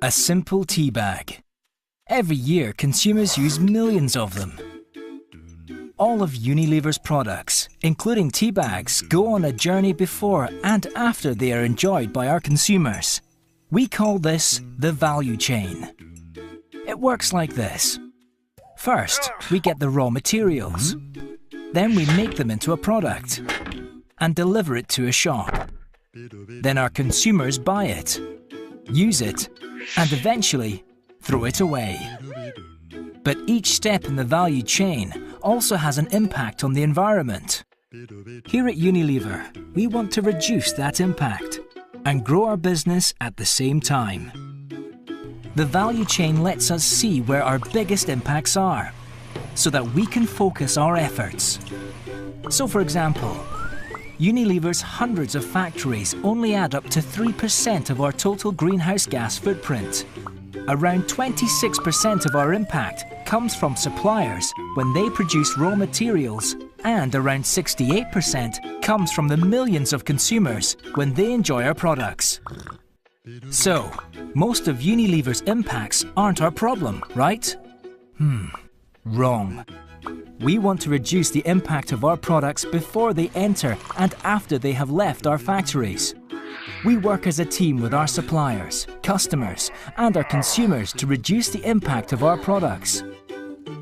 A simple tea bag. Every year, consumers use millions of them. All of Unilever's products, including tea bags, go on a journey before and after they are enjoyed by our consumers. We call this the value chain. It works like this. First, we get the raw materials. Then we make them into a product and deliver it to a shop. Then our consumers buy it, use it, and eventually throw it away. But each step in the value chain also has an impact on the environment. Here at Unilever, we want to reduce that impact and grow our business at the same time. The value chain lets us see where our biggest impacts are, so that we can focus our efforts. So for example, Unilever's hundreds of factories only add up to 3% of our total greenhouse gas footprint. Around 26% of our impact comes from suppliers when they produce raw materials, and around 68% comes from the millions of consumers when they enjoy our products. So, most of Unilever's impacts aren't our problem, right? Wrong. We want to reduce the impact of our products before they enter and after they have left our factories. We work as a team with our suppliers, customers, and our consumers to reduce the impact of our products.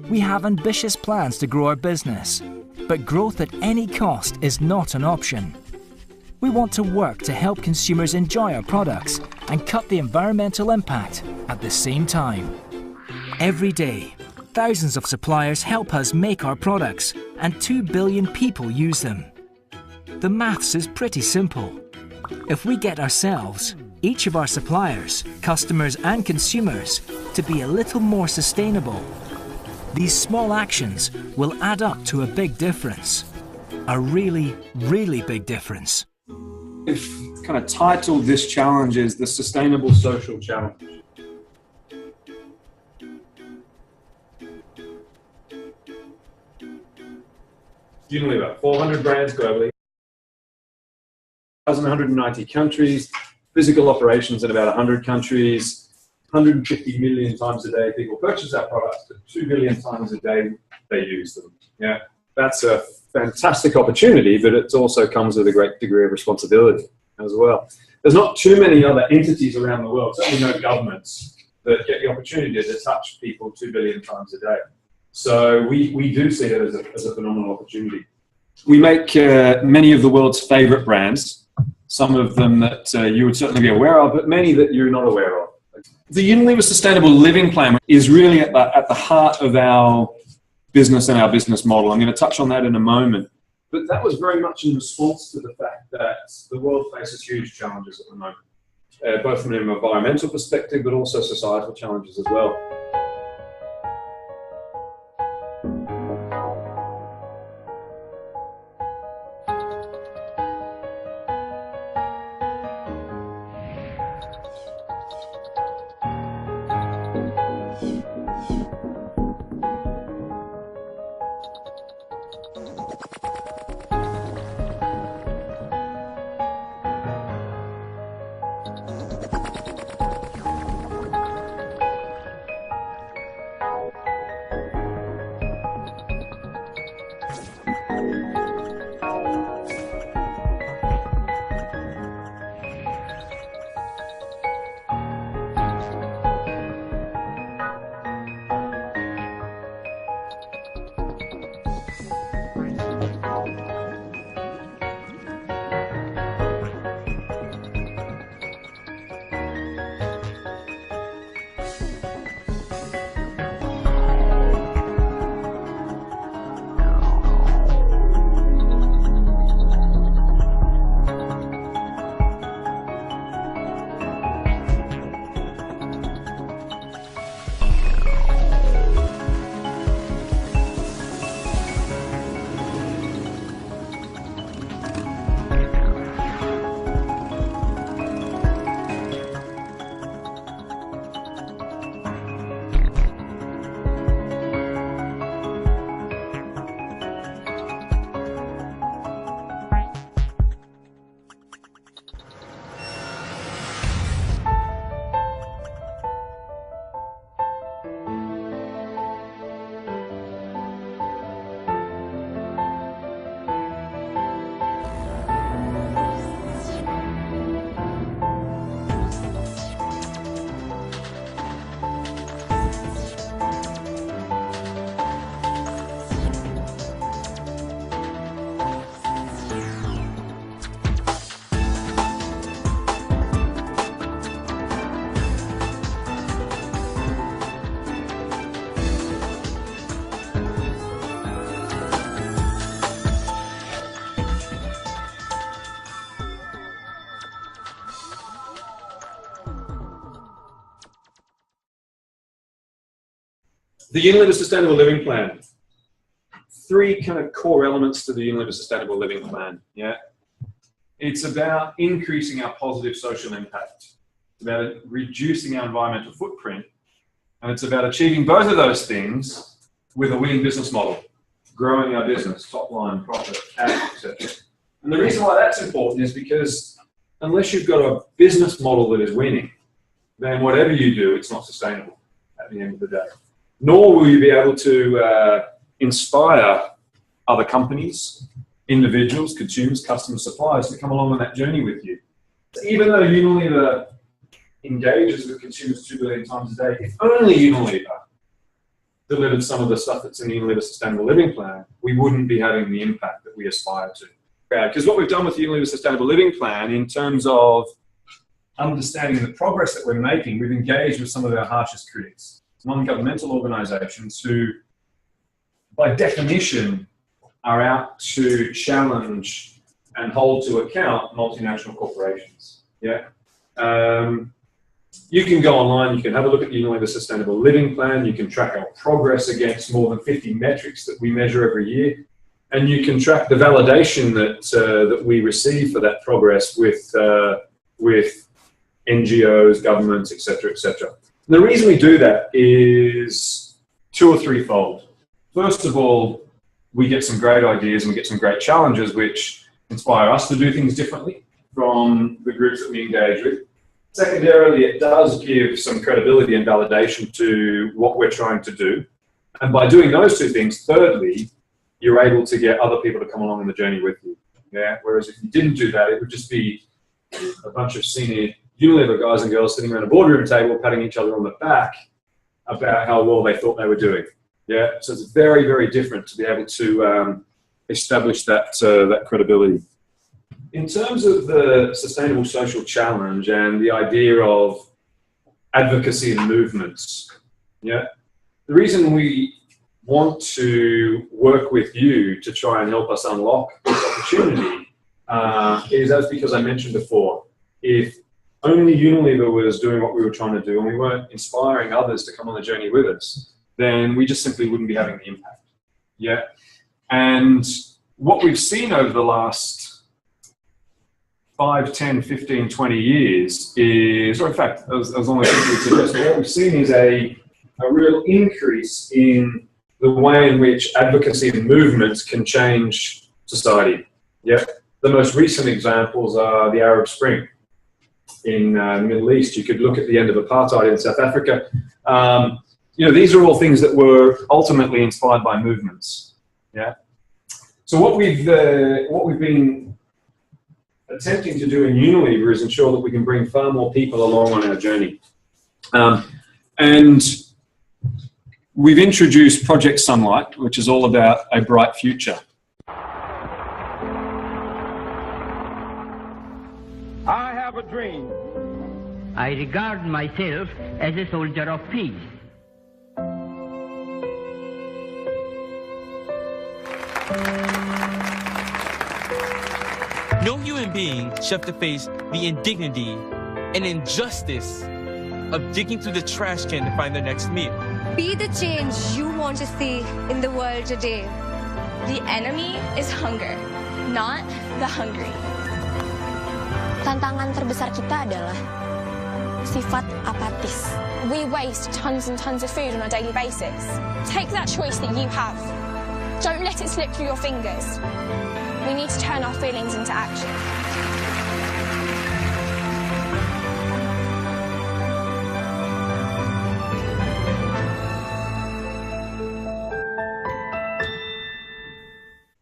We have ambitious plans to grow our business, but growth at any cost is not an option. We want to work to help consumers enjoy our products and cut the environmental impact at the same time. Every day, thousands of suppliers help us make our products, and 2 billion people use them. The maths is pretty simple. If we get ourselves, each of our suppliers, customers and consumers to be a little more sustainable, these small actions will add up to a big difference. A really, really big difference. I've kind of titled this challenge as the Sustainable Social Challenge. Unilever, 400 brands globally, 1,190 countries, physical operations in about 100 countries, 150 million times a day people purchase our products, but 2 billion times a day they use them. Yeah, that's a fantastic opportunity, but it also comes with a great degree of responsibility as well. There's not too many other entities around the world, certainly no governments, that get the opportunity to touch people 2 billion times a day. So we do see it as a phenomenal opportunity. We make many of the world's favorite brands, some of them that you would certainly be aware of, but many that you're not aware of. The Unilever Sustainable Living Plan is really at the heart of our business and our business model. I'm going to touch on that in a moment. But that was very much in response to the fact that the world faces huge challenges at the moment, both from an environmental perspective, but also societal challenges as well. The Unilever Sustainable Living Plan. 3 kind of core elements to the Unilever Sustainable Living Plan. Yeah, it's about increasing our positive social impact. It's about reducing our environmental footprint, and it's about achieving both of those things with a winning business model, growing our business, top line, profit, cash, etc. And the reason why that's important is because unless you've got a business model that is winning, then whatever you do, it's not sustainable at the end of the day. Nor will you be able to inspire other companies, individuals, consumers, customers, suppliers to come along on that journey with you. So even though Unilever engages with consumers 2 billion times a day, if only Unilever delivered some of the stuff that's in the Unilever Sustainable Living Plan, we wouldn't be having the impact that we aspire to. Because what we've done with the Unilever Sustainable Living Plan in terms of understanding the progress that we're making, we've engaged with some of our harshest critics, non-governmental organisations who, by definition, are out to challenge and hold to account multinational corporations. Yeah, you can go online, you can have a look at the Unilever Sustainable Living Plan, you can track our progress against more than 50 metrics that we measure every year, and you can track the validation that we receive for that progress with NGOs, governments, etc., etc. The reason we do that is 2 or 3-fold. First of all, we get some great ideas and we get some great challenges which inspire us to do things differently from the groups that we engage with. Secondarily, it does give some credibility and validation to what we're trying to do. And by doing those 2 things, thirdly, you're able to get other people to come along on the journey with you. Yeah? Whereas if you didn't do that, it would just be a bunch of senior Unilever guys and girls sitting around a boardroom table patting each other on the back about how well they thought they were doing. Yeah, so it's very, very different to be able to establish that that credibility. In terms of the sustainable social challenge and the idea of advocacy and movements, yeah, the reason we want to work with you to try and help us unlock this opportunity is as because I mentioned before, if only Unilever was doing what we were trying to do and we weren't inspiring others to come on the journey with us, then we just simply wouldn't be having the impact. Yeah. And what we've seen over the last 5, 10, 15, 20 years is, or in fact, as long as we suggest, what we've seen is a real increase in the way in which advocacy and movements can change society. Yeah. The most recent examples are the Arab Spring in the Middle East. You could look at the end of apartheid in South Africa. You know, these are all things that were ultimately inspired by movements. Yeah. So what we've been attempting to do in Unilever is ensure that we can bring far more people along on our journey. And we've introduced Project Sunlight, which is all about a bright future. I have a dream. I regard myself as a soldier of peace. No human being should have to face the indignity and injustice of digging through the trash can to find their next meal. Be the change you want to see in the world today. The enemy is hunger, not the hungry. Tantangan terbesar kita adalah sifat apatis. We waste tons and tons of food on a daily basis. Take that choice that you have. Don't let it slip through your fingers. We need to turn our feelings into action.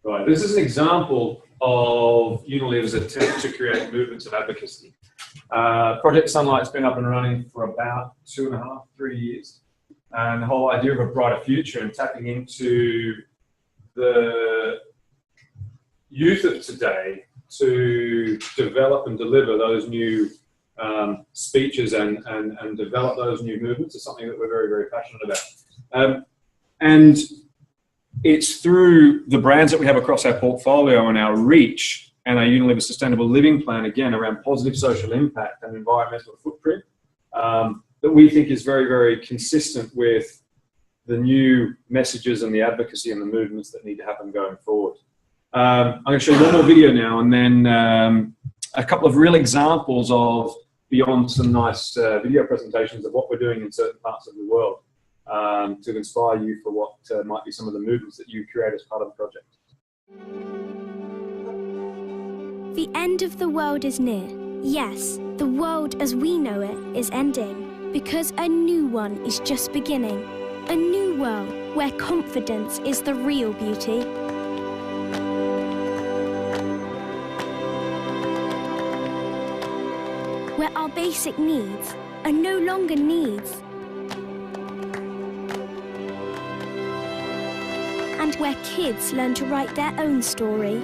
Right, this is an example of Unilever's attempt to create movements of advocacy. Project Sunlight's been up and running for about 2.5, 3 years. And the whole idea of a brighter future and tapping into the youth of today to develop and deliver those new speeches and develop those new movements is something that we're very, very passionate about. And it's through the brands that we have across our portfolio and our reach and our Unilever Sustainable Living Plan, again, around positive social impact and environmental footprint, that we think is very, very consistent with the new messages and the advocacy and the movements that need to happen going forward. I'm going to show you one more video now, and then a couple of real examples of beyond some nice video presentations of what we're doing in certain parts of the world to inspire you for what might be some of the movements that you create as part of the project. The end of the world is near. Yes, the world as we know it is ending, because a new one is just beginning. A new world where confidence is the real beauty. Where our basic needs are no longer needs. And where kids learn to write their own story.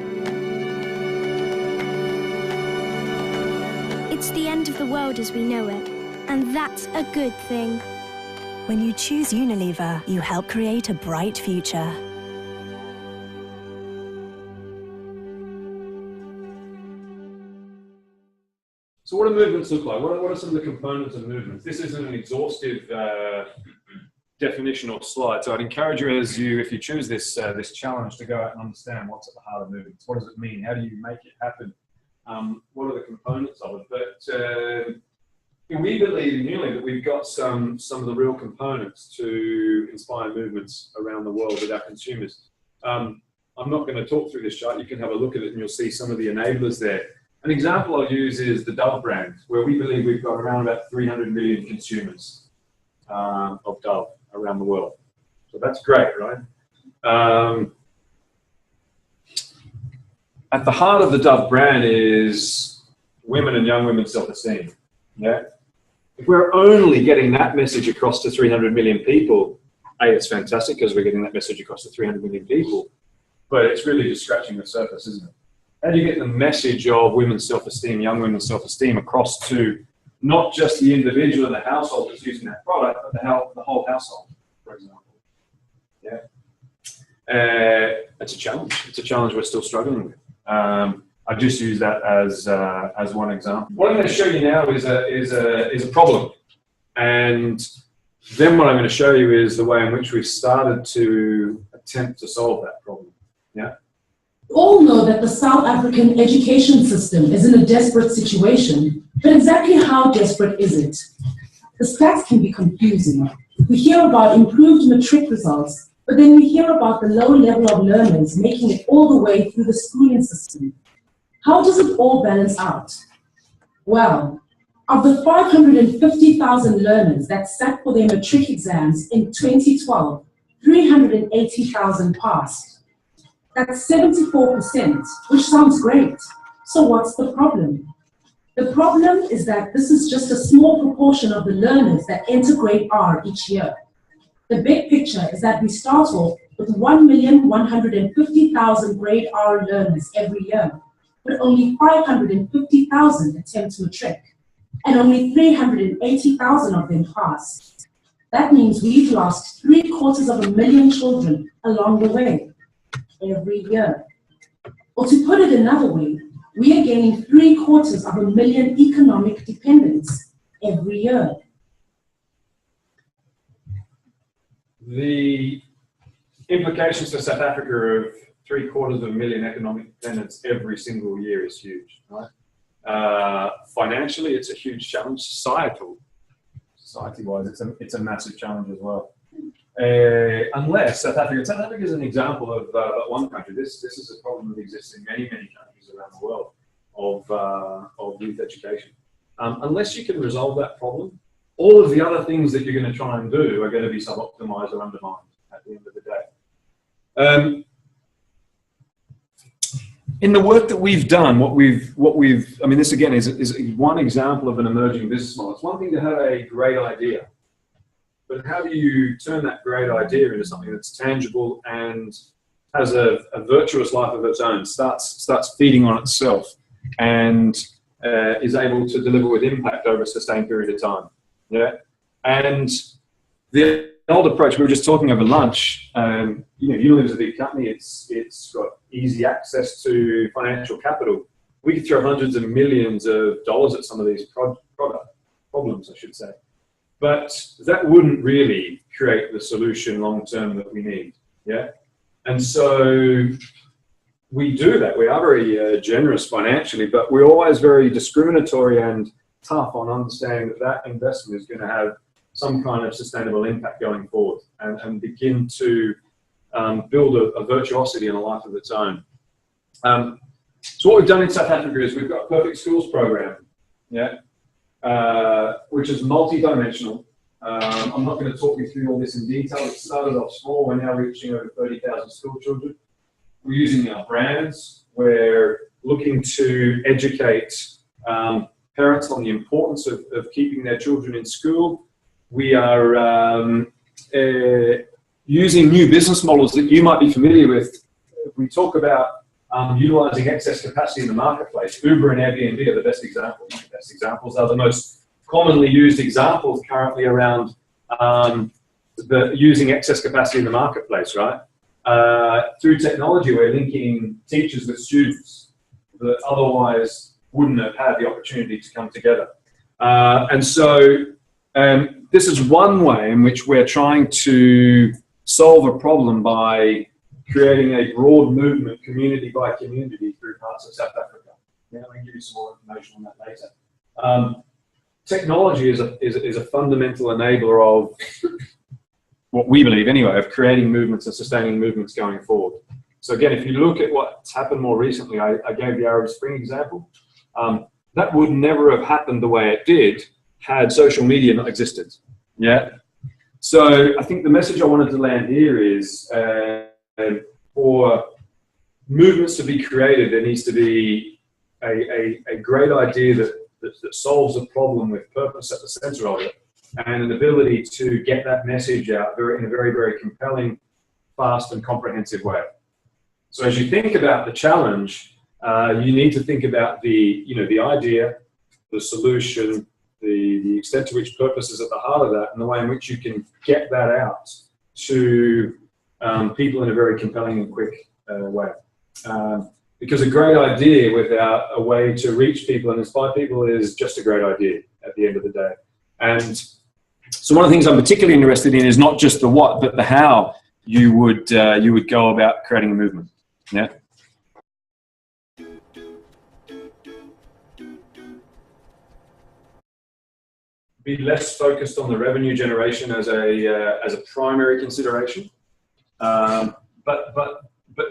It's the end of the world as we know it, and that's a good thing. When you choose Unilever, you help create a bright future. So what do movements look like? What are some of the components of movements? This isn't an exhaustive definition or slide, so I'd encourage you, if you choose this challenge, to go out and understand what's at the heart of movements. What does it mean? How do you make it happen? What are the components of it? But we believe in Unilever that we've got some of the real components to inspire movements around the world with our consumers. I'm not going to talk through this chart. You can have a look at it and you'll see some of the enablers there. An example I'll use is the Dove brand, where we believe we've got around about 300 million consumers of Dove around the world. So that's great, right? At the heart of the Dove brand is women and young women's self-esteem. Yeah? If we're only getting that message across to 300 million people, it's fantastic because we're getting that message across to 300 million people, but it's really just scratching the surface, isn't it? How do you get the message of women's self-esteem, young women's self-esteem across to not just the individual in the household that's using that product, but the whole household, for example? Yeah. It's a challenge. It's a challenge we're still struggling with. I just use that as one example. What I'm going to show you now is a problem, and then what I'm going to show you is the way in which we've started to attempt to solve that problem. Yeah. We all know that the South African education system is in a desperate situation, but exactly how desperate is it? The stats can be confusing. We hear about improved matric results, but then we hear about the low level of learners making it all the way through the schooling system. How does it all balance out? Well, of the 550,000 learners that sat for their matric exams in 2012, 380,000 passed. That's 74%, which sounds great. So what's the problem? The problem is that this is just a small proportion of the learners that enter grade R each year. The big picture is that we start off with 1,150,000 grade R learners every year, but only 550,000 attempt matric, and only 380,000 of them pass. That means we've lost 750,000 children along the way, every year. Or to put it another way, we are gaining 750,000 economic dependents every year. The implications for South Africa of 750,000 economic dependents every single year is huge, right? Financially, it's a huge challenge. Society-wise, it's a massive challenge as well. Unless South Africa is an example of one country. This is a problem that exists in many countries around the world of youth education. Unless you can resolve that problem, all of the other things that you're going to try and do are going to be sub-optimized or undermined at the end of the day. In the work that we've done, I mean, this again is one example of an emerging business model. It's one thing to have a great idea, but how do you turn that great idea into something that's tangible and has a virtuous life of its own, starts feeding on itself, and is able to deliver with impact over a sustained period of time? Yeah, and the old approach we were just talking over lunch. Unilever's a big company. It's got easy access to financial capital. We could throw hundreds of millions of dollars at some of these problems, I should say. but that wouldn't really create the solution long-term that we need, yeah? And so we do that. We are very generous financially, but we're always very discriminatory and tough on understanding that that investment is going to have some kind of sustainable impact going forward and begin to build a virtuosity in a life of its own. So what we've done in South Africa is we've got a Perfect Schools program, yeah, which is multi-dimensional. I'm not going to talk you through all this in detail. It started off small. We're now reaching over 30,000 school children. We're using our brands. We're looking to educate parents on the importance of keeping their children in school. We are using new business models that you might be familiar with. We talk about utilizing excess capacity in the marketplace. Uber and Airbnb are the best examples. The best examples are the most commonly used examples currently around using excess capacity in the marketplace, right? Through technology, we're linking teachers with students that otherwise wouldn't have had the opportunity to come together. And so this is one way in which we're trying to solve a problem by creating a broad movement, community by community, through parts of South Africa. Yeah, I can give you some more information on that later. Technology is a fundamental enabler of what we believe, anyway, of creating movements and sustaining movements going forward. So again, if you look at what's happened more recently, I gave the Arab Spring example. That would never have happened the way it did had social media not existed. Yeah. So I think the message I wanted to land here is for movements to be created, there needs to be a great idea that solves a problem with purpose at the center of it, and an ability to get that message out in a very, very compelling, fast and comprehensive way. So as you think about the challenge, you need to think about the idea, the solution, the extent to which purpose is at the heart of that, and the way in which you can get that out to people in a very compelling and quick way. Because a great idea without a way to reach people and inspire people is just a great idea at the end of the day. And so one of the things I'm particularly interested in is not just the what, but the how you would go about creating a movement. Yeah. Be less focused on the revenue generation as a primary consideration, but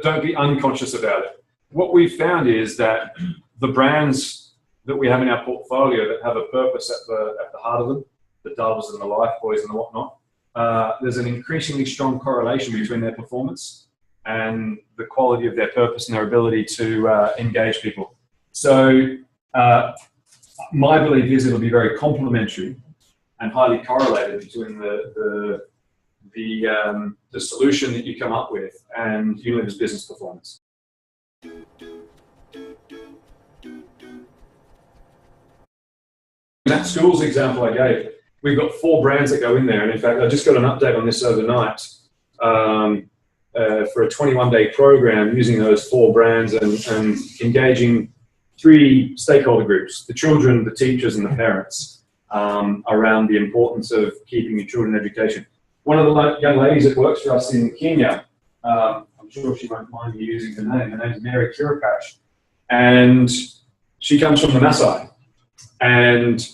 don't be unconscious about it. What we've found is that the brands that we have in our portfolio that have a purpose at the heart of them, the Doves and the Lifebuoys and the whatnot, there's an increasingly strong correlation between their performance and the quality of their purpose and their ability to engage people. So my belief is it'll be very complementary and highly correlated between the solution that you come up with and Unilever's business performance. That schools example I gave, we've got 4 brands that go in there, and in fact I just got an update on this overnight for a 21-day program using those 4 brands and engaging 3 stakeholder groups: the children, the teachers and the parents, around the importance of keeping your children in education. One of the young ladies that works for us in Kenya, I'm sure she won't mind me using her name. Her name's Mary Kirakash, and she comes from the Maasai, and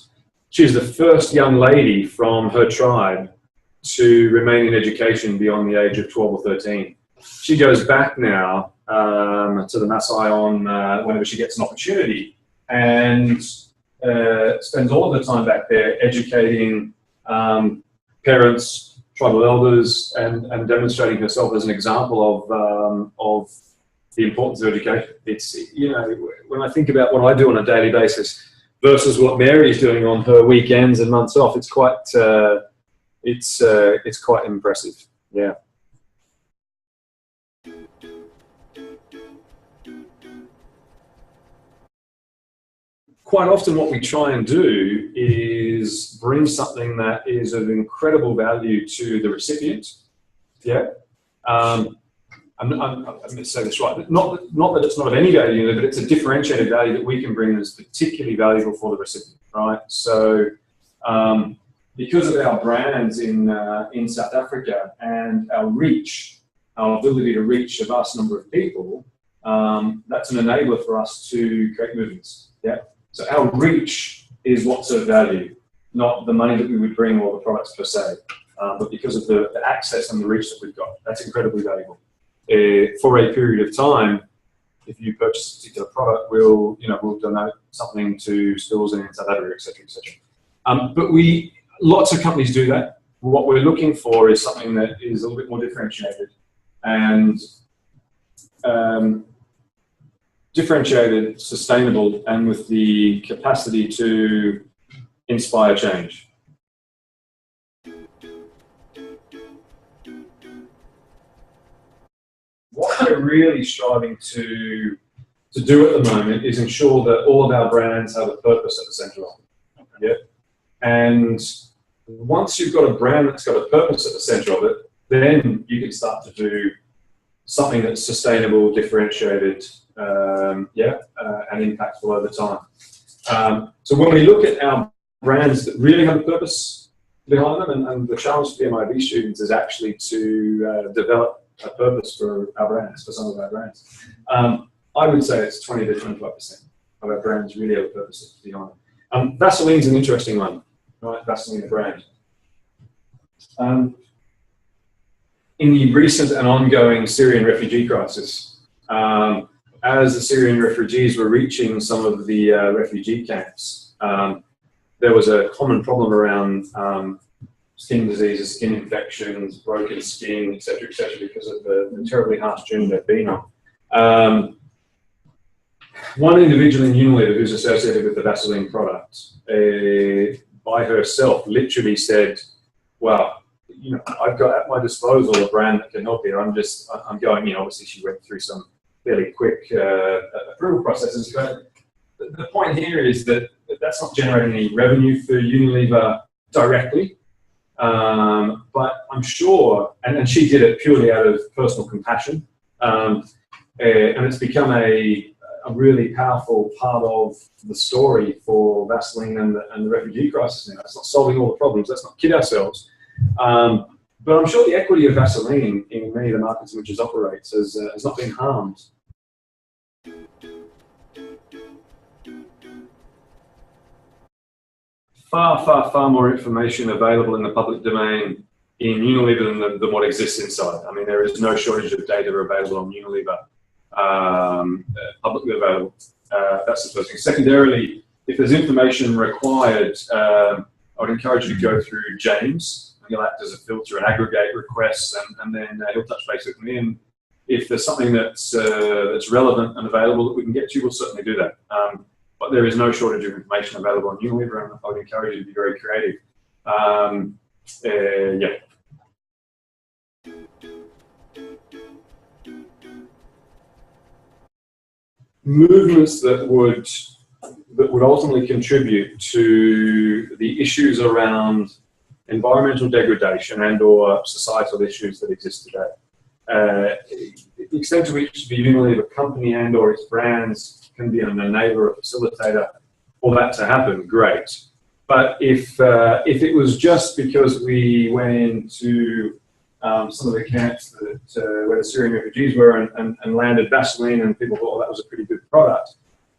she's the first young lady from her tribe to remain in education beyond the age of 12 or 13. She goes back now to the Maasai on whenever she gets an opportunity, and spends all of the time back there educating parents, tribal elders, and demonstrating herself as an example of the importance of education. It's, when I think about what I do on a daily basis versus what Mary is doing on her weekends and months off, it's quite impressive. Yeah. Quite often what we try and do is bring something that is of incredible value to the recipient. Yeah. I'm going to say this right. Not that it's not of any value, but it's a differentiated value that we can bring that's particularly valuable for the recipient, right? So because of our brands in South Africa and our reach, our ability to reach a vast number of people, that's an enabler for us to create movements. Yeah. So our reach is what's of value, not the money that we would bring or the products per se, but because of the access and the reach that we've got. That's incredibly valuable. For a period of time, if you purchase a particular product, we'll donate something to schools in South Africa, etc., etc. But lots of companies do that. What we're looking for is something that is a little bit more differentiated and sustainable, and with the capacity to inspire change. What we're really striving to do at the moment is ensure that all of our brands have a purpose at the center of it. Yeah? And once you've got a brand that's got a purpose at the center of it, then you can start to do something that's sustainable, differentiated, and impactful over time. So when we look at our brands that really have a purpose behind them, and the challenge for the MIB students is actually to develop a purpose for our brands, for some of our brands. I would say it's 20 to 25% of our brands really have a purpose behind them. Vaseline's an interesting one, right? Vaseline, the brand. In the recent and ongoing Syrian refugee crisis, as the Syrian refugees were reaching some of the refugee camps, there was a common problem around skin diseases, skin infections, broken skin, etc., because of the terribly harsh journey they've been on. One individual in Unilever who's associated with the Vaseline product, by herself, literally said, "Wow, I've got at my disposal a brand that can help here. I'm going." Obviously, she went through some fairly quick approval processes, but the point here is that that's not generating any revenue for Unilever directly. But I'm sure, and she did it purely out of personal compassion, and it's become a really powerful part of the story for Vaseline and the refugee crisis now. It's not solving all the problems, let's not kid ourselves. But I'm sure the equity of Vaseline in many of the markets in which it operates has not been harmed. Far more information available in the public domain in Unilever than what exists inside. I mean, there is no shortage of data available on Unilever, publicly available. That's the first thing. Secondarily, if there's information required, I would encourage you to go through James. He'll act as a filter and aggregate requests, and then he'll touch base with me. And if there's something that's relevant and available that we can get to, we'll certainly do that. But there is no shortage of information available on Unilever, and I would encourage you to be very creative. Movements that would ultimately contribute to the issues around environmental degradation and/or societal issues that exist today. The extent to which the Unilever company and/or its brands can be an enabler, a facilitator for that to happen, great. But if it was just because we went into some of the camps where the Syrian refugees were and landed Vaseline and people thought, that was a pretty good product,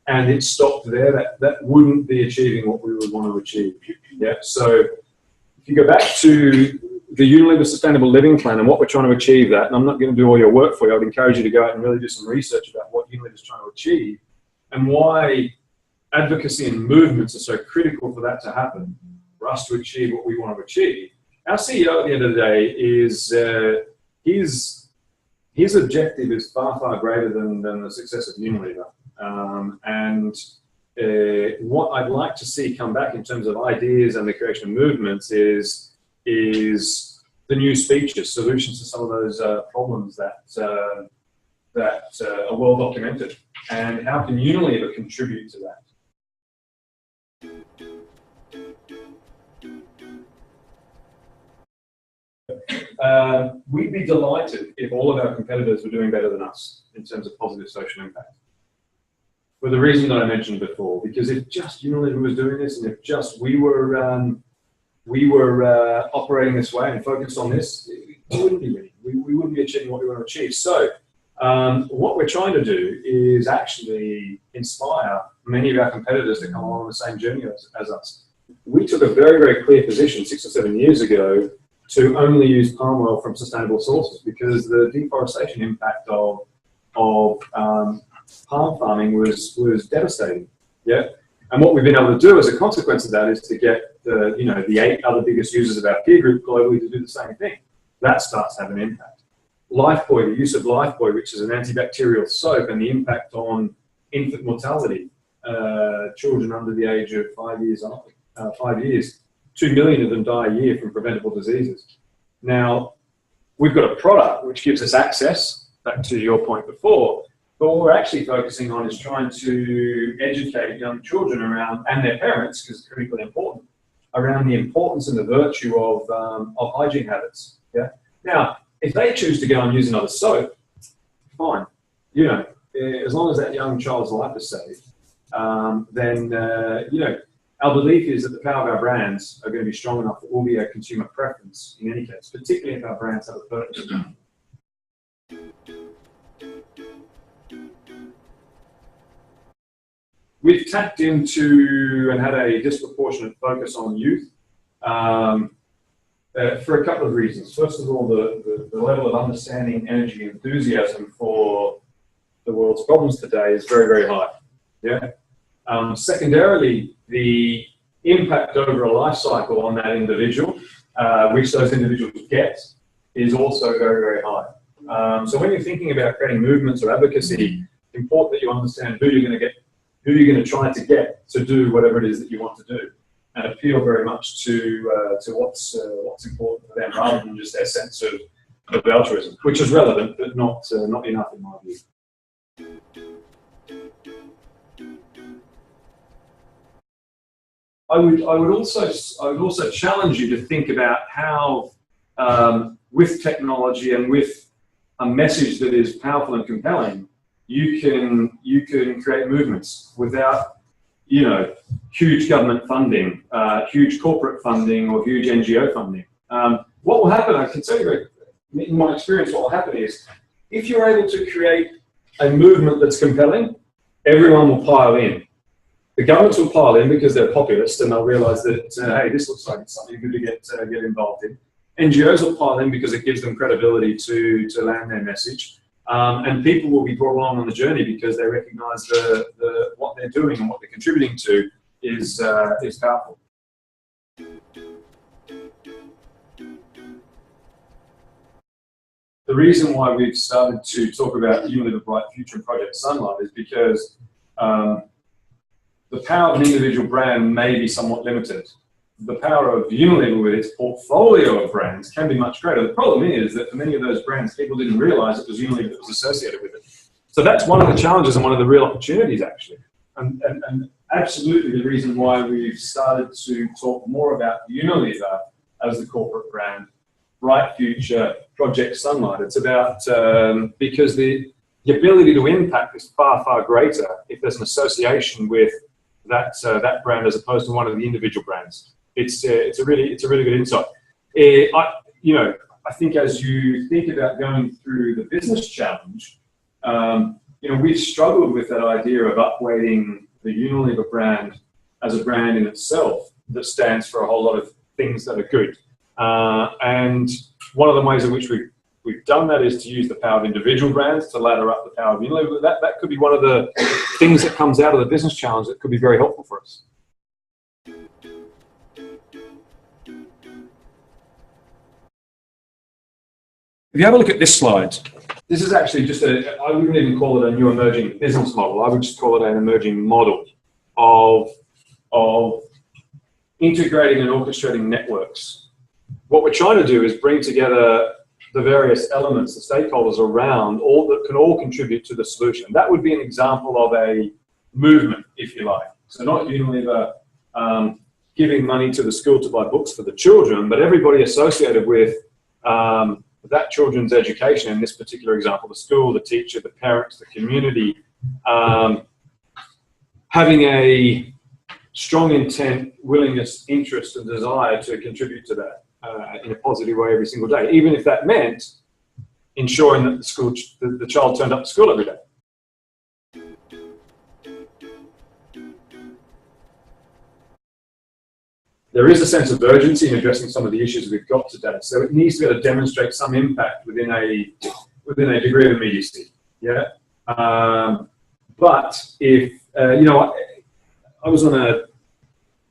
and it stopped there, that wouldn't be achieving what we would want to achieve. Yeah. So if you go back to the Unilever Sustainable Living Plan and what we're trying to achieve that, and I'm not going to do all your work for you, I would encourage you to go out and really do some research about what Unilever is trying to achieve and why advocacy and movements are so critical for that to happen, for us to achieve what we want to achieve. Our CEO at the end of the day is, his objective is far, far greater than the success of Unilever. What I'd like to see come back in terms of ideas and the creation of movements is the new speeches, solutions to some of those problems that are well documented, and how can Unilever contribute to that? We'd be delighted if all of our competitors were doing better than us in terms of positive social impact. For the reason that I mentioned before, because if just Unilever was doing this, and if just we were we were operating this way and focused on this, we wouldn't be winning. We wouldn't be achieving what we want to achieve. So what we're trying to do is actually inspire many of our competitors to come along on the same journey as us. We took a very, very clear position 6 or 7 years ago to only use palm oil from sustainable sources, because the deforestation impact of palm farming was devastating. Yeah, and what we've been able to do as a consequence of that is to get the 8 other biggest users of our peer group globally to do the same thing. That starts to have an impact. Lifebuoy, the use of Lifebuoy, which is an antibacterial soap, and the impact on infant mortality, children under the age of 5 years, 2 million of them die a year from preventable diseases. Now, we've got a product which gives us access, back to your point before, but what we're actually focusing on is trying to educate young children around, and their parents, because it's critically important, around the importance and the virtue of hygiene habits. Yeah. Now, if they choose to go and use another soap, fine. As long as that young child's life is saved, then our belief is that the power of our brands are going to be strong enough that will be a consumer preference in any case, particularly if our brands have a purpose. We've tapped into and had a disproportionate focus on youth for a couple of reasons. First of all, the level of understanding, energy, and enthusiasm for the world's problems today is very, very high. Yeah. Secondarily, the impact over a life cycle on that individual, which those individuals get, is also very, very high. So when you're thinking about creating movements or advocacy, it's important that you understand who you're going to try to get to do whatever it is that you want to do, and appeal very much to what's important for them, rather than just their sense of altruism, which is relevant but not enough in my view. I would also challenge you to think about how, with technology and with a message that is powerful and compelling, you can create movements without, huge government funding, huge corporate funding, or huge NGO funding. What will happen, I can tell you, in my experience, what will happen is, if you're able to create a movement that's compelling, everyone will pile in. The governments will pile in because they're populist and they'll realise that, hey, this looks like it's something good to get involved in. NGOs will pile in because it gives them credibility to land their message. And people will be brought along on the journey because they recognise what they're doing and what they're contributing to is powerful. The reason why we've started to talk about Unilever Bright Future and Project Sunlight is because the power of an individual brand may be somewhat limited. The power of Unilever with its portfolio of brands can be much greater. The problem is that for many of those brands, people didn't realise it was Unilever that was associated with it. So that's one of the challenges and one of the real opportunities, actually. And absolutely the reason why we've started to talk more about Unilever as the corporate brand, Bright Future, Project Sunlight. It's about, because the ability to impact is far, far greater if there's an association with that brand as opposed to one of the individual brands. It's a really good insight. I think as you think about going through the business challenge, we've struggled with that idea of upweighting the Unilever brand as a brand in itself that stands for a whole lot of things that are good. And one of the ways in which we've done that is to use the power of individual brands to ladder up the power of Unilever. That could be one of the things that comes out of the business challenge that could be very helpful for us. If you have a look at this slide, this is actually just I wouldn't even call it a new emerging business model. I would just call it an emerging model of integrating and orchestrating networks. What we're trying to do is bring together the various elements, the stakeholders around, all that can all contribute to the solution. That would be an example of a movement, if you like. So not Unilever giving money to the school to buy books for the children, but everybody associated with that children's education, in this particular example, the school, the teacher, the parents, the community, having a strong intent, willingness, interest, and desire to contribute to that in a positive way every single day, even if that meant ensuring that the child turned up to school every day. There is a sense of urgency in addressing some of the issues we've got today, so it needs to be able to demonstrate some impact within a degree of immediacy. Yeah, but if you know, I was on a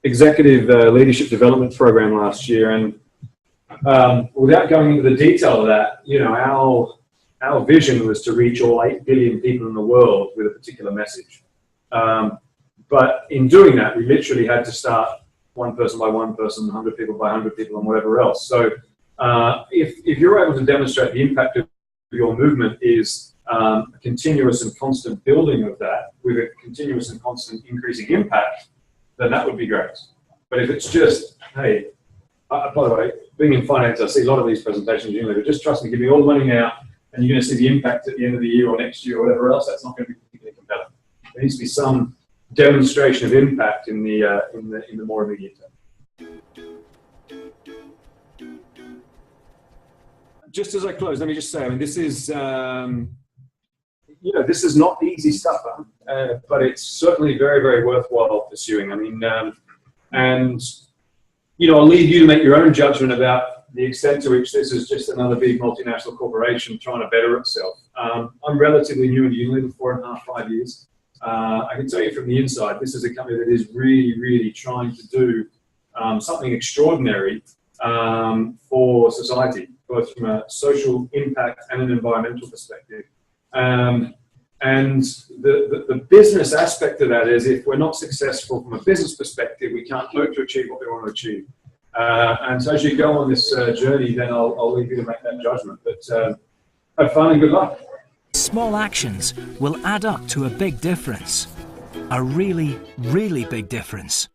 executive leadership development program last year, and without going into the detail of that, you know, our vision was to reach all 8 billion people in the world with a particular message. But in doing that, we literally had to start one person by one person, 100 people by 100 people, and whatever else. So if you're able to demonstrate the impact of your movement is a continuous and constant building of that with a continuous and constant increasing impact, then that would be great. But if it's just, hey, by the way, being in finance, I see a lot of these presentations, Unilever, just trust me, give me all the money now, and you're going to see the impact at the end of the year or next year or whatever else. That's not going to be particularly compelling. There needs to be some demonstration of impact in the more immediate term. Just as I close, let me just say, I mean, this is you know, this is not easy stuff, but it's certainly very, very worthwhile pursuing. I mean, and you know, I'll leave you to make your own judgment about the extent to which this is just another big multinational corporation trying to better itself. I'm relatively new into Unilever, 4.5, 5 years. I can tell you from the inside, this is a company that is really, really trying to do something extraordinary for society, both from a social impact and an environmental perspective. And the business aspect of that is, if we're not successful from a business perspective, we can't hope to achieve what we want to achieve. And so as you go on this journey, then I'll leave you to make that judgment. But have fun and good luck. Small actions will add up to a big difference. A really, really big difference.